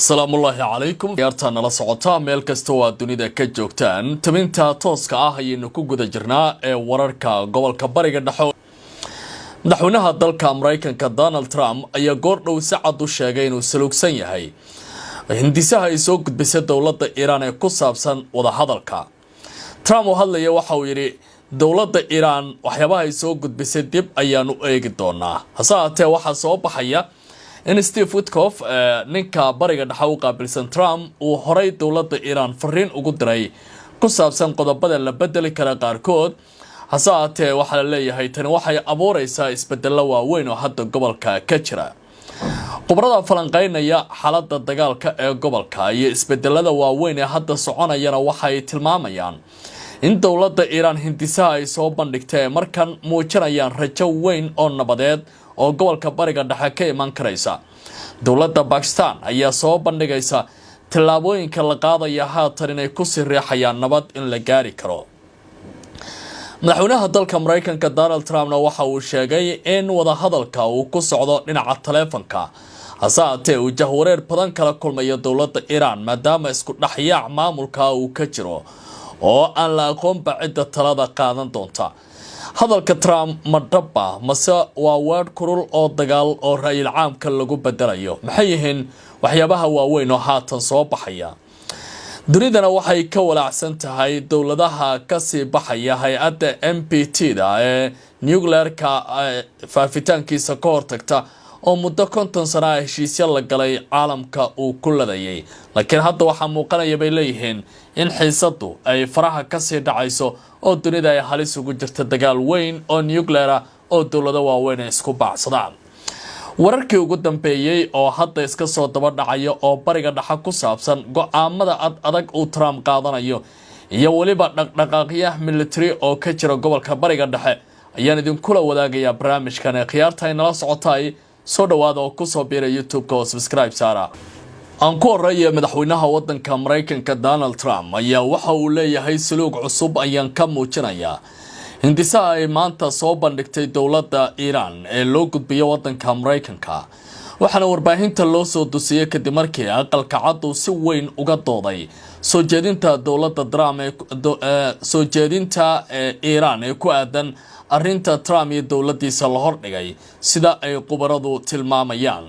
السلام الله عليكم يارتان la socota meel kasta oo dunida ka joogtaan tabinta tooska ah ayaynu ku guda jirnaa ee wararka gobolka bariga dhexe madaxweynaha dalka Mareykanka Donald Trump ayaa goor dhow si cad u sheegay inuu salugsan yahay hindisaha ay soo gudbisay dawladda Iran ee ku saabsan wada hadalka Trump oo hadlaya waxa uu yiri dawladda Iran waxyaabaha ay soo gudbisay dib ayaanu eegi doonaa hasaatee waxa soo baxaya in Steve Witkoff ninka bariga dhexe u qaabilsan Trump uu horay dawladda Iran fariin ugu diray ku saabsan qodobada la bedeli kara qaarkood hasaatee waxa la leeyahay tan waxay abuuraysaa isbedelo waaweyn oo hadda gobolka ka jira qubrada falanqeynaya xaaladda dagaalka ee gobolka iyo isbedelada waaweyn ee hadda soconayana waxay tilmaamayaan in dawladda Iran hindisaha ay soo bandhigtay markan muujinayaan rajo weyn oo nabadeed oo gobolka bariga dhexe ka iman karaysa dawladda Pakistan ayaa soo bandhigaysa tillaabooyinka la qaadaya haatan inay ku sii riixayaan nabad in la gaari karo madaxweynaha dalka Mareykanka Donald Trump waxa uu sheegay in wada hadalka uu ku socdo dhinaca taleefanka hasaatee uu jahwareer badan kala kulmayo dawladda Iran maadaama isku dhaxyaac maamulka uu ka jiro oo aan la aqoonba cidda talada qaadan doonta hadalka Trump madaba mase waa weer kurul oo dagaal oo raayil caamka lagu bedelayo maxay yihiin waxyaabaha waaweyn oo haatan soo baxaya dunidana waxay ka walaacsan tahay dawladaha ka sii baxaya hay'adda NPT-da ee nuclear-ka faafitaankiisa ka hortagta oo muddo 50 sano heshiisyo la galay caalamka uu ku ladayay laakiin hadda waxa muuqanaya bay leeyihiin in xiisadu ay faraha ka sii dhacayso oo dunida ay halis ugu jirta dagaal weyn oo nuclear oo dawlado waaweyn isku baacsadaan wararkii ugu dambeeyay oo hadda iska soo daba dhacaya oo bariga dhexe ku saabsan go'aamada adag uu Trump qaadanayo iyo waliba dhaqdhaqaaqyo military oo ka jira gobolka bariga dhexe ayaan idin kula wadaagayaa barnaamijkan ee khiyaarta inala socotay soo dhawaada oo ku soo biiray YouTube-ka oo subscribe saara aan ku horeeyay madaxweynaha wadanka Mareykanka Donald Trump ayaa waxa uu leeyahay suluug cusub ayaan ka muujinayaa hindisaha ay maanta soo bandhigtay dawladda Iran ee loo gudbiyo wadanka Mareykanka waxaana warbaahinta loo soo dusiyay kadib markii aqalka cad uu si weyn uga dooday soo jeedinta dawladda Trump soo jeedinta Iran ee ku aadan arrinta Trump iyo dawladdiisa la hordhigay sida ay qubaradu tilmaamayaan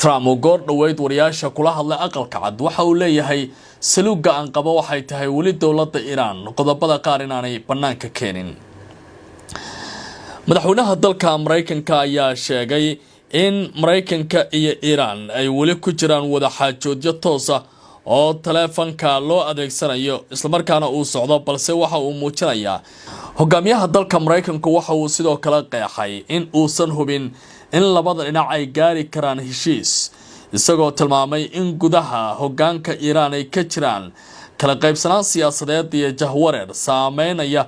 Trump oo goor dhaweyd wariyaasha kula hadlay aqalka cad waxa uu leeyahay saluuga aan qabo waxay tahay wali dawladda Iran qodobada qaar inaanay banaanka keenin madaxweynaha dalka Mareykanka ayaa sheegay in Mareykanka iyo Iran ay wali ku jiraan wada xaajoodyo toos ah oo taleefanka loo adeegsanayo isla markaana uu socdo balse waxa uu muujinayaa hogaamiyaha dalka Mareykanka waxa uu sidoo kale qeexay in uusan hubin in labada dhinac ay gaari karaan heshiis isagoo tilmaamay in gudaha hogaanka Iran ay ka jiraan kala qaybsanaan siyaasadeed iyo jahwareer saameynaya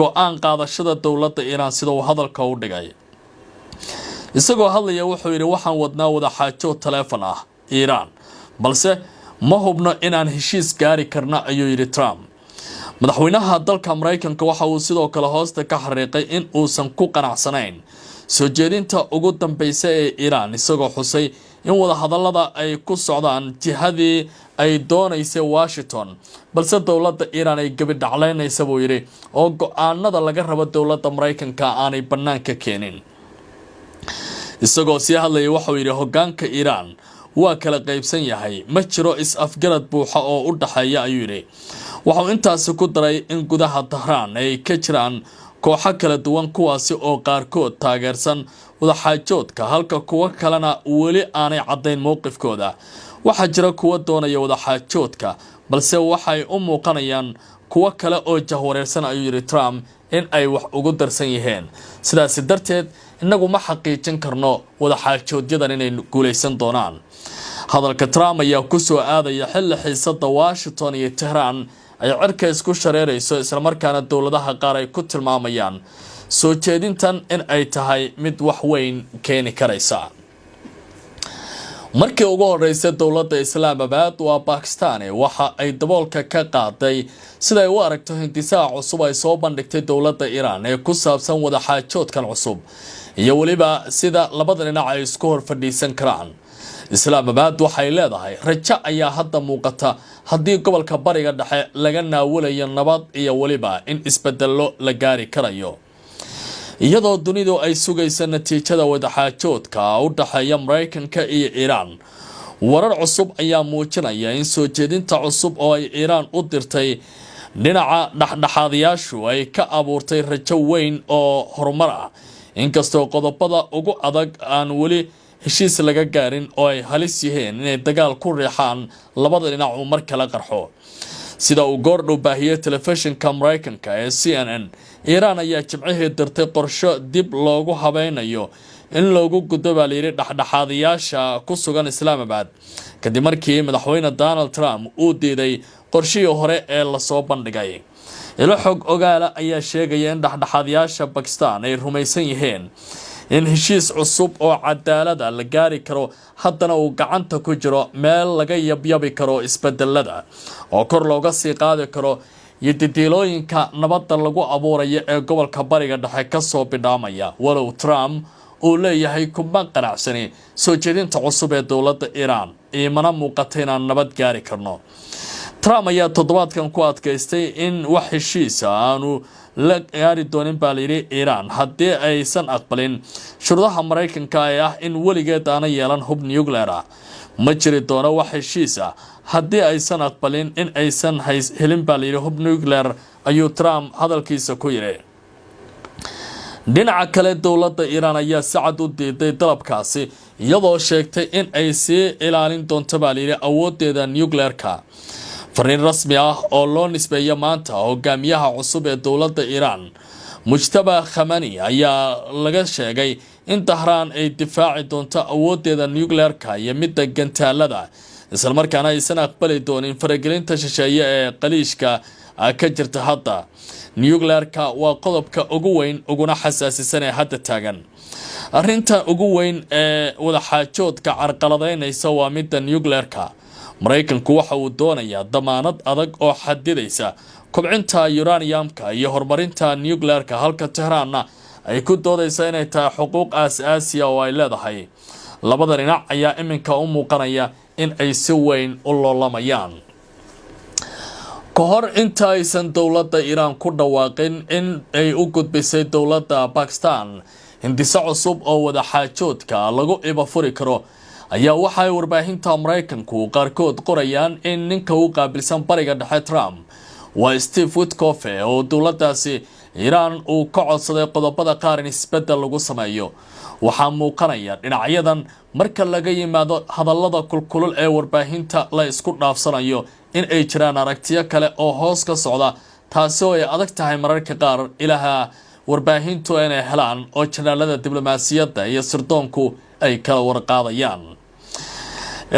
go'aan qaadashada dawladda Iran sida uu hadalka u dhigay isagoo hadlaya wuxuu yiri waxaan wadnaa wada xaajood taleefan ah Iran balse ma hubno inaan heshiis gaari karna ayuu yiri Trump madaxweynaha dalka Mareykanka waxa uu sidoo kale hoosta ka xariiqay in uusan ku qanacsanayn soo jeedinta ugu dambaysa ee Iran isagoo xusay in wada hadallada ay ku socdaan jihadii ay doonaysay Washington balse dawladda Iran ay gabi dhacleynaysa buu yiri oo go'aanada laga rabo dawladda Mareykanka aanay banaanka keenin isagoo si hadlay waxa uu yiri hogaanka Iran waa kala qaybsan yahay ma jiro is-afgarad buuxa oo u dhaxeeya ayuu yiri waxa uu intaas ku daray in gudaha Tehran ay ka jiraan kooxo kala duwan kuwaasi oo qaarkood taageersan wada xaajoodka halka kuwa kalena wali aanay cadeyn mowqifkooda waxa jira kuwa doonaya wada xaajoodka balse waxay u muuqanayaan kuwa kale oo jahwareersan ayuu yiri Trump in ay wax ugu darsan yihiin sidaas darteed inagu ma xaqiijin karno wada xaajoodyada inay guuleysan doonaan hadalka Trump ayaa ku soo aadaya xilli xiisada Washington iyo Tehran ay cirka isku shareerayso isla markaana dawladaha qaar ay ku tilmaamayaan soo jeedintan in ay tahay mid wax weyn keeni karaysa markii ugu horeysay dawladda Islaamabad waa Pakistan waxa ay daboolka ka qaaday sida ay u aragto hindisaha cusub ay soo bandhigtay dawladda Iran ee ku saabsan wada xaajoodkan cusub iyo waliba sida labada dhinac ay isku hor fadhiisan karaan islaamabad waxay leedahay rajo ayaa hadda muuqata haddii gobolka bariga dhexe laga naawulayo nabad iyo waliba in isbedelo la gaari karayo iyadoo dunidu ay sugayso natiijada wadaxaajoodka u dhaxeeya Mareykanka iyo Iran. Warar cusub ayaa muujinaya in soo jeedinta cusub oo ay Iran u dirtay dhinaca dhaxdhaxaadiyaashu ay ka abuurtay rajo weyn oo horumar ah, inkastoo qodobada ugu adag aan weli heshiis laga gaarin oo ay halis yihiin inay dagaal ku riixaan labada dhinac mar kala qarxo. sida uu goordhow baahiyay telefishinka Mareykanka ee CNN, Iran ayaa jimcihii dirtay qorshe dib loogu habeynayo in loogu gudbo dhaxdhaxaadiyaasha ku sugan Islaamabad kadib markii madaxweyne Donald Trump uu diiday qorshihii hore ee la soo bandhigay. ilo xog ogaala ayaa sheegaya in dhaxdhaxaadiyaasha Pakistan ay rumaysan yihiin in heshiis cusub oo cadaalad la gaari karo haddana uu gacanta ku jiro meel laga yabyabi karo isbedelada oo kor looga sii qaadi karo yidilooyinka nabadda lagu abuurayo ee gobolka bariga dhexe ka soo bidhaamaya. walow Trump uu leeyahay kuma qanacsani soo jeedinta cusub ee dowladda Iran mana muuqato inaan nabad gaari karno. Trump ayaa toddobaadkan ku adkaystay in wax heshiis aanu la gaari doonin Iran haddii aysan aqbalin shuruudaha Mareykanka ee ah in weligeed aan yeelan hub nuclear ah. ma jiri doono wax heshiis ah haddii aysan aqbalin in aysan helin hub nuclear, ayuu Trump hadalkiisa ku yiri. dhinaca kale dowladda Iran ayaa si cad u diiday dalabkaasi iyadoo sheegtay in ay sii ilaalin doonto awoodeeda nuclear-ka. fariin rasmi ah oo loo nisbeeyo maanta hogaamiyaha cusub ee dowladda Iran, Mujtaba Khamenei, ayaa laga sheegay in Tehran ay difaaci doonto awoodeeda nuclear-ka iyo midda gantaalada, isla markaana aysan aqbali doonin faragelinta shisheeye ee qaliishka ka jirta hadda. nuclear-ka waa qodobka ugu weyn uguna xasaasisan ee hadda taagan. arrinta ugu weyn ee wadaxaajoodka carqaladeynaysa waa midda nuclear-ka. Mareykanku waxa uu doonayaa damaanad adag oo xadidaysa kobcinta uraniumka iyo horumarinta nuclear-ka, halka Tehran ay ku doodayso inay tahay xuquuq aasaasi ah oo ay leedahay. labada dhinac ayaa iminka u muuqanaya in ay si weyn u loolamayaan. kahor inta aysan dowladda Iran ku dhawaaqin in ay u gudbisay dowladda Pakistan hindise cusub oo wadaxaajoodka lagu iba furi karo, ayaa waxay warbaahinta Mareykanku qaarkood qorayaan in ninka u qaabilsan bariga dhexe Trump waa Steve Witkoff oo dowladdaasi Iran uu ka codsaday qodobada qaar in isbedel lagu sameeyo. waxaa muuqanaya dhinacyadan marka laga yimaado hadallada kulkulul ee warbaahinta la isku dhaafsanayo in ay jiraan aragtiyo kale oo hoos ka socda, taasi oo ay adag tahay mararka qaar ilaha warbaahintu inay helaan oo janaalada diblomaasiyadda iyo sirdoonku ay kala warqaadayaan.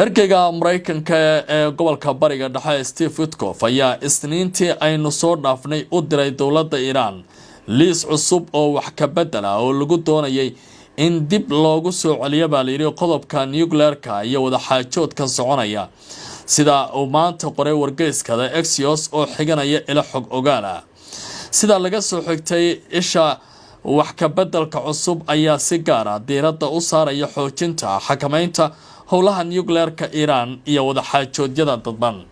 ergeyga Mareykanka ee gobolka bariga dhexe Steve Witkoff ayaa Isniintii aynu soo dhaafnay u diray dowladda Iran liis cusub oo wax ka bedela oo lagu doonayay in dib loogu soo celiyo qodobka nuclear-ka iyo wadaxaajoodka soconaya, sida uu maanta qoray wargeyskada Axios oo xiganaya ilo xog ogaala. sida laga soo xigtay isha wax ka bedelka cusub ayaa si gaar ah diiradda u saaraya xoojinta xakamaynta howlaha nuclear-ka Iran iyo wadaxaajoodyada dadban.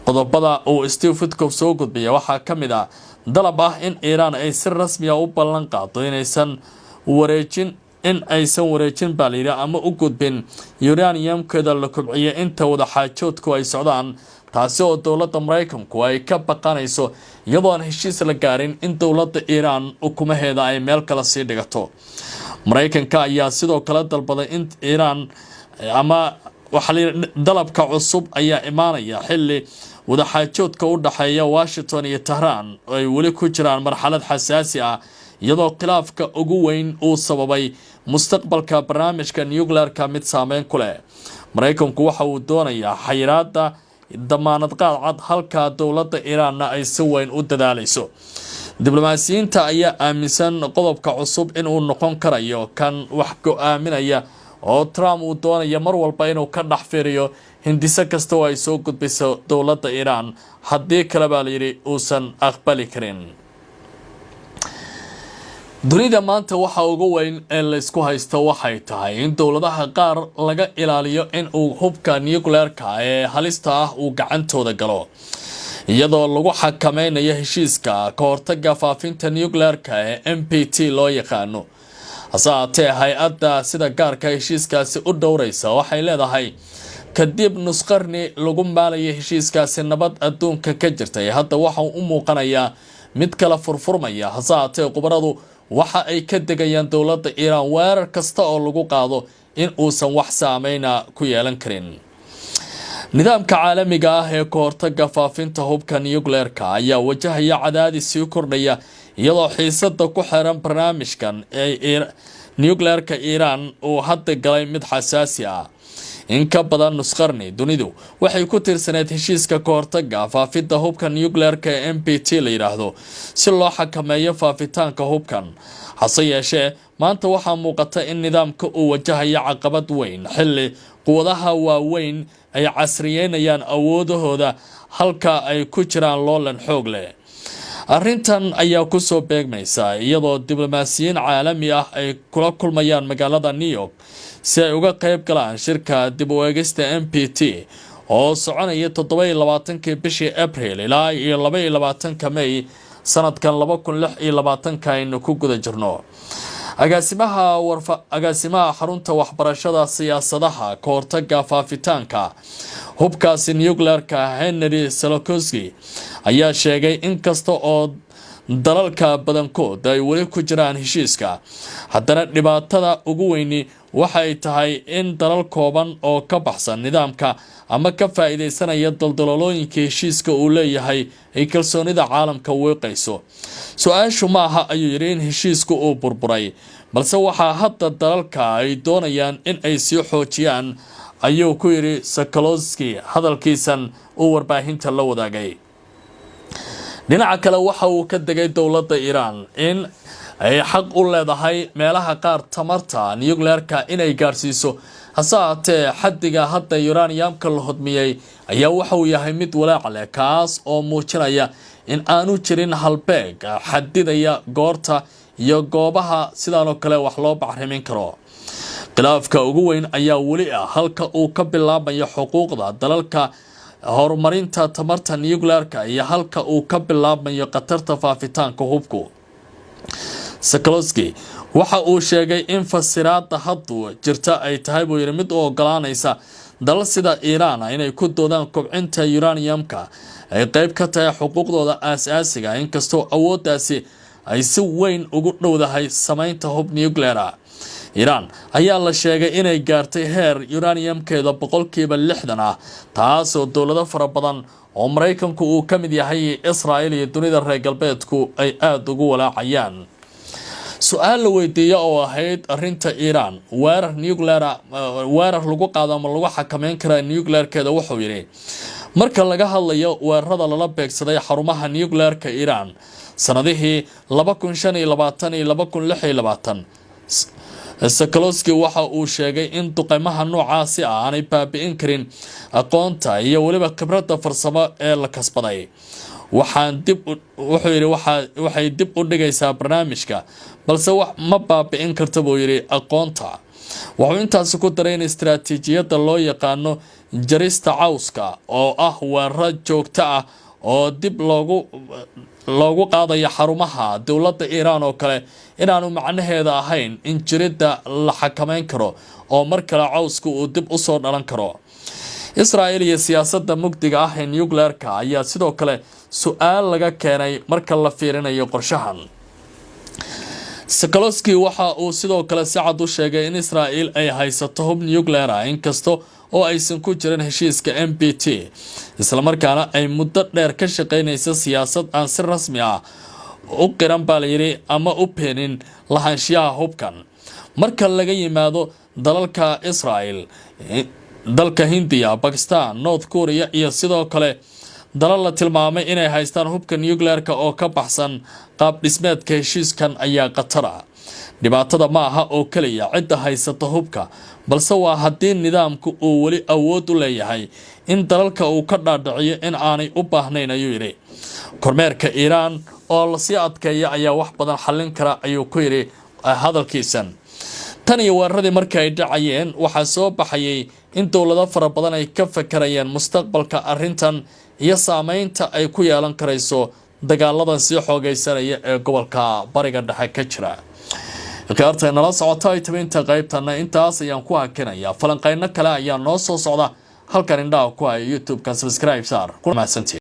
qodobada uu Steve Witkoff soo gudbiyay waxaa ka mid ah dalab ah in Iran ay si rasmi ah u ballan qaado inaysan wareejin ama u gudbin uranium-keeda la kobciyay inta wadaxaajoodku ay socdaan, taasi oo dowladda Mareykanku ay ka baqanayso iyadoo aan heshiis la gaarin in dowladda Iran ukumaheeda ay meel kala sii dhigato. Mareykanka ayaa sidoo kale dalbaday in Iran ama dalabka cusub ayaa imaanaya xilli wadaxaajoodka u dhaxeeya Washington iyo Tehran ay weli ku jiraan marxalad xasaasi ah, iyadoo khilaafka ugu weyn uu sababay mustaqbalka barnaamijka nuclear-ka mid saameyn ku leh. Mareykanku waxa uu doonayaa xayiraadda damaanad qaad cad, halka dowladda Iranna ay si weyn u dadaalayso. diblomaasiyiinta ayaa aaminsan qodobka cusub in uu noqon karayo kan wax go'aaminaya oo Trump uu doonaya mar walba inuu ka dhex fiiriyo hindise kasta oo ay soo gudbiso dowladda Iran, haddii kale uusan aqbali karin. dunida maanta waxa ugu weyn ee la isku haysto waxay tahay in dowladaha qaar laga ilaaliyo in uu hubka nuclear-ka ee halista ah uu gacantooda galo iyadoo lagu xakameynayo heshiiska ka hortagga faafinta nuclear-ka ee NPT loo yaqaano hase haatee hay-adda sida gaarka heshiiskaasi u dhowraysa waxay leedahay kadib nusqarni lagu maalayay heshiiskaasi nabad adduunka ka jirtay hadda waxa uu u muuqanayaa mid kala furfurmaya hase haatee khubaradu waxa ay ka degayaan dowladda Iran weerar kasta oo lagu qaado in uusan wax saameyna ku yeelan karin nidaamka caalamiga ah ee ka hortagga faafinta hubka nuclear-ka ayaa wajahaya cadaadis sii kordhaya iyadoo xiisada ku xiran barnaamijkan ee nuclear-ka Iran uu hadda galay mid xasaasi ah in ka badan nusqarni dunidu waxay ku tirsaneed heshiiska ka hortagga faafinta hubka nuclear-ka ee NPT la yiraahdo si loo xakameeyo faafitaanka hubkan hase yeeshee maanta waxaa muuqata in nidaamka uu wajahayo caqabad weyn xilli quwadaha waaweyn ay casriyeynayaan awoodahooda halka ay ku jiraan loolan xoog leh arrintan ayaa ku soo beegmaysa iyadoo diblomaasiyiin caalami ah ay kula kulmayaan magaalada New York si ay uga qayb galaan shirka dib u eegista NPT oo soconaya 27 bishii April ilaa 22 May sanadkan 2026 aynu ku guda jirno agaasimaha xarunta waxbarashada siyaasadaha ka hortagga faafitaanka hubkaasi nuclear-ka Henry Solokoski ayaa sheegay in kasta oo dalalka badankood ay wali ku jiraan heshiiska haddana dhibaatada ugu weyni waxay tahay in dalal kooban oo ka baxsan nidaamka ama ka faa'iideysanaya daldalooyinka heshiiska uu leeyahay ay kalsoonida caalamka weeqayso su-aashu ma aha ayuu yiri in heshiisku uu burburay balse waxaa hadda dalalka ay doonayaan in ay sii xoojiyaan ayuu ku yiri Solokoski hadalkiisan uu warbaahinta la wadaagay dhinaca kale waxa uu ka degay dowladda Iran in ay xaq u leedahay meelaha qaar tamarta nuclear-ka inay gaarsiiso hase haatee xaddiga hadda uranium-ka la hodmiyay ayaa waxa uu yahay mid walaac leh kaas oo muujinaya in aanu jirin halbeeg xadidaya goorta iyo goobaha sidaan oo kale wax loo bacrimin karo khilaafka ugu weyn ayaa wali ah halka uu ka bilaabayo xuquuqda dalalka horumarinta tamarta nuclear-ka iyo halka uu ka bilaabayo qatarta faafitaanka hubku Solokoski waxa uu sheegay in fasiraadda hadda jirta ay tahay buu yiri mid u ogolaanaysa dalal sida Iran inay ku doodaan kobcinta uranium-ka ay qayb ka tahay xuquuqdooda aasaasiga inkastoo awooddaasi ay si weyn ugu dhowdahay samaynta hub nuclear Iran ayaa la sheegay inay gaartay heer uranium-keeda 60% ah taasoo dowlado fara badan oo Mareykanku uu ka mid yahay Israel iyo dunida reer galbeedku ay aad ugu walaacayaan su'aal la weydiiyay oo ahayd arinta Iran weerar lagu qaado ama lagu xakameyn karo nuclear-keeda wuxuu yiri marka laga hadlayo weerarada lala beegsaday xarumaha nuclear-ka Iran sanadihii 2025 iyo 2026 Solokoski waxa uu sheegay in duqeymaha noocaasi ah aanay baabi'in karin aqoonta iyo waliba khibradda farsamo ee la kasbaday waxay dib u dhigaysaa barnaamijka balse wax ma baabi'in karta buu yiri aqoonta wuxuu intaas ku daray in istiraatiijiyadda loo yaqaano jarista cawska oo ah weerar joogto ah oo dib loogu qaadayo xarumaha dowladda Iran oo kale inaanu macnaheeda ahayn in jirida la xakameyn karo oo mar kale cawsku uu dib u soo dhalan karo Israel iyo siyaasadda mugdiga ah ee nuclear-ka ayaa sidoo kale su'aal laga keenay marka la fiirinayo qorshahan Solokoski waxa uu sidoo kale si cad u sheegay in Israel ay haysato hub nuclear inkasto oo aysan ku jirin heshiiska NPT isla markaana ay muddo dheer ka shaqeynayso siyaasad aan si rasmi ah u qiran baa la yiri ama u peenin lahaanshiyaha hubkan marka laga yimaado dalalka Israel dalka Hindiya Pakistan North Korea iyo sidoo kale dalal la tilmaamay inay haystaan hubka nuclear-ka oo ka baxsan qaab dhismeedka heshiiskan ayaa qatara dhibaatada ma aha oo kaliya cidda haysata hubka balse waa haddii nidaamku uu wali awood u leeyahay in dalalka uu ka dhaadhiciyo in aanay u baahnayn ayuu yiri kormeerka Iran oo la sii adkeeya ayaa wax badan xallin kara ayuu ku yiri hadalkiisan. tan iyo weeraradii markii ay dhacayeen waxaa soo baxayay in dowlado fara badan ay ka fakarayaan mustaqbalka arrintan iyo saameynta ay ku yeelan karayso dagaaladan sii xoogaysanaya ee gobolka bariga dhexe ka jira. khiyaarta nala socota tabinta qaybtana intaas ayaan ku hakinaya falanqeyno kale ayaa noo soo socda halkan indhaha ku hay YouTube-ka subscribe saar kuna mahadsantiin.